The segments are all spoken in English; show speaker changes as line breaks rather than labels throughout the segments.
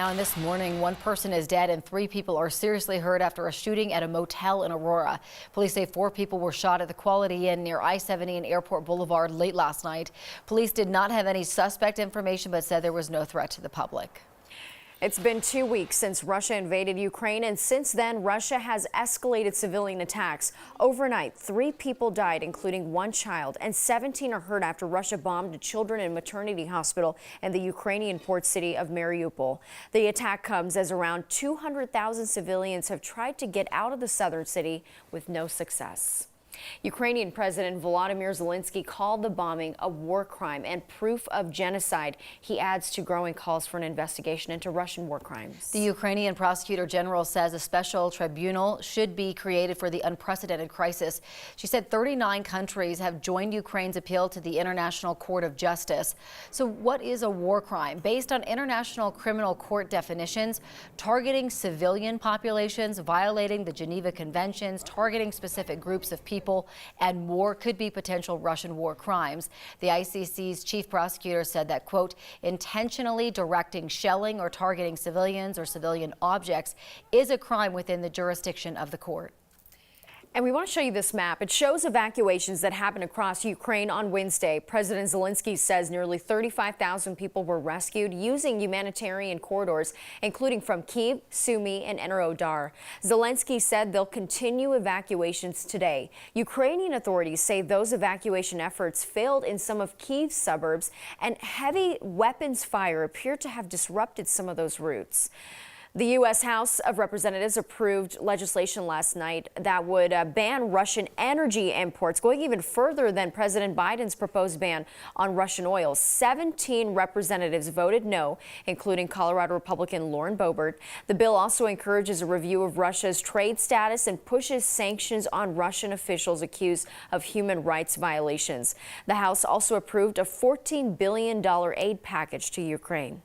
Now, this morning, one person is dead and 3 people are seriously hurt after a shooting at a motel in Aurora. Police say 4 people were shot at the Quality Inn near I-70 and Airport Boulevard late last night. Police did not have any suspect information but said there was no threat to the public.
It's been 2 weeks since Russia invaded Ukraine, and since then, Russia has escalated civilian attacks. Overnight, 3 people died, including 1 child, and 17 are hurt after Russia bombed a children and maternity hospital in the Ukrainian port city of Mariupol. The attack comes as around 200,000 civilians have tried to get out of the southern city with no success. Ukrainian President Volodymyr Zelensky called the bombing a war crime and proof of genocide. He adds to growing calls for an investigation into Russian war crimes.
The Ukrainian prosecutor general says a special tribunal should be created for the unprecedented crisis. She said 39 countries have joined Ukraine's appeal to the International Court of Justice. So what is a war crime? Based on International Criminal Court definitions, targeting civilian populations, violating the Geneva Conventions, targeting specific groups of people, and more could be potential Russian war crimes. The ICC's chief prosecutor said that, quote, intentionally directing shelling or targeting civilians or civilian objects is a crime within the jurisdiction of the court.
And we want to show you this map. It shows evacuations that happened across Ukraine on Wednesday. President Zelensky says nearly 35,000 people were rescued using humanitarian corridors, including from Kyiv, Sumy, and Enerhodar. Zelensky said they'll continue evacuations today. Ukrainian authorities say those evacuation efforts failed in some of Kyiv's suburbs, and heavy weapons fire appeared to have disrupted some of those routes. The U.S. House of Representatives approved legislation last night that would ban Russian energy imports, going even further than President Biden's proposed ban on Russian oil. 17 representatives voted no, including Colorado Republican Lauren Boebert. The bill also encourages a review of Russia's trade status and pushes sanctions on Russian officials accused of human rights violations. The House also approved a $14 billion aid package to Ukraine.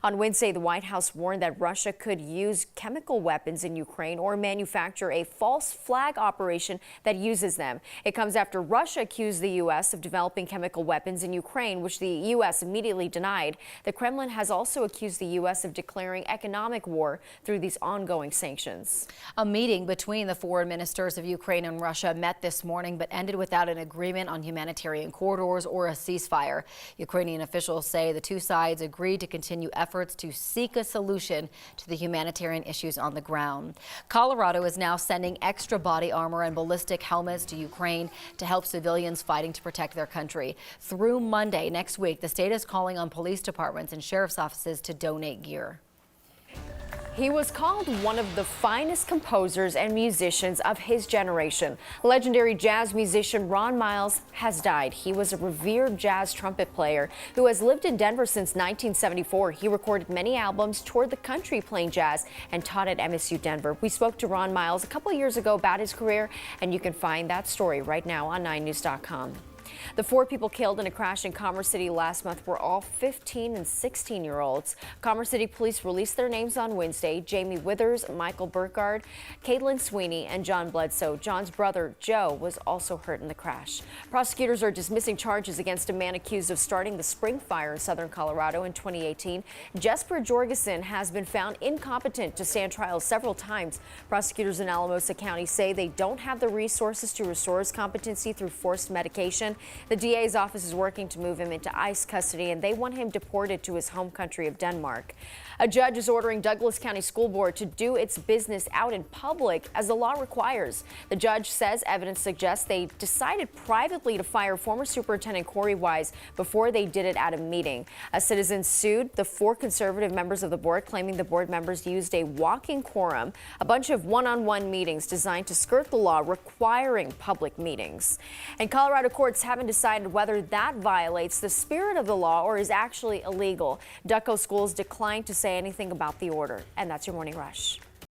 On Wednesday, the White House warned that Russia could use chemical weapons in Ukraine or manufacture a false flag operation that uses them. It comes after Russia accused the U.S. of developing chemical weapons in Ukraine, which the U.S. immediately denied. The Kremlin has also accused the U.S. of declaring economic war through these ongoing sanctions.
A meeting between the foreign ministers of Ukraine and Russia met this morning but ended without an agreement on humanitarian corridors or a ceasefire. Ukrainian officials say the two sides agreed to continue efforts to seek a solution to the humanitarian issues on the ground. Colorado is now sending extra body armor and ballistic helmets to Ukraine to help civilians fighting to protect their country. Through Monday next week, the state is calling on police departments and sheriff's offices to donate gear.
He was called one of the finest composers and musicians of his generation. Legendary jazz musician Ron Miles has died. He was a revered jazz trumpet player who has lived in Denver since 1974. He recorded many albums, toured the country playing jazz, and taught at MSU Denver. We spoke to Ron Miles a couple years ago about his career, and you can find that story right now on 9news.com. The 4 people killed in a crash in Commerce City last month were all 15 and 16-year-olds. Commerce City police released their names on Wednesday: Jamie Withers, Michael Burkhardt, Caitlin Sweeney, and John Bledsoe. John's brother, Joe, was also hurt in the crash. Prosecutors are dismissing charges against a man accused of starting the spring fire in southern Colorado in 2018. Jesper Jorgensen has been found incompetent to stand trial several times. Prosecutors in Alamosa County say they don't have the resources to restore his competency through forced medication. The DA's office is working to move him into ICE custody, and they want him deported to his home country of Denmark. A judge is ordering Douglas County School Board to do its business out in public as the law requires. The judge says evidence suggests they decided privately to fire former Superintendent Corey Wise before they did it at a meeting. A citizen sued the 4 conservative members of the board, claiming the board members used a walking quorum, a bunch of one-on-one meetings designed to skirt the law requiring public meetings. And Colorado courts haven't decided whether that violates the spirit of the law or is actually illegal. Ducko Schools declined to say anything about the order. And that's your Morning Rush.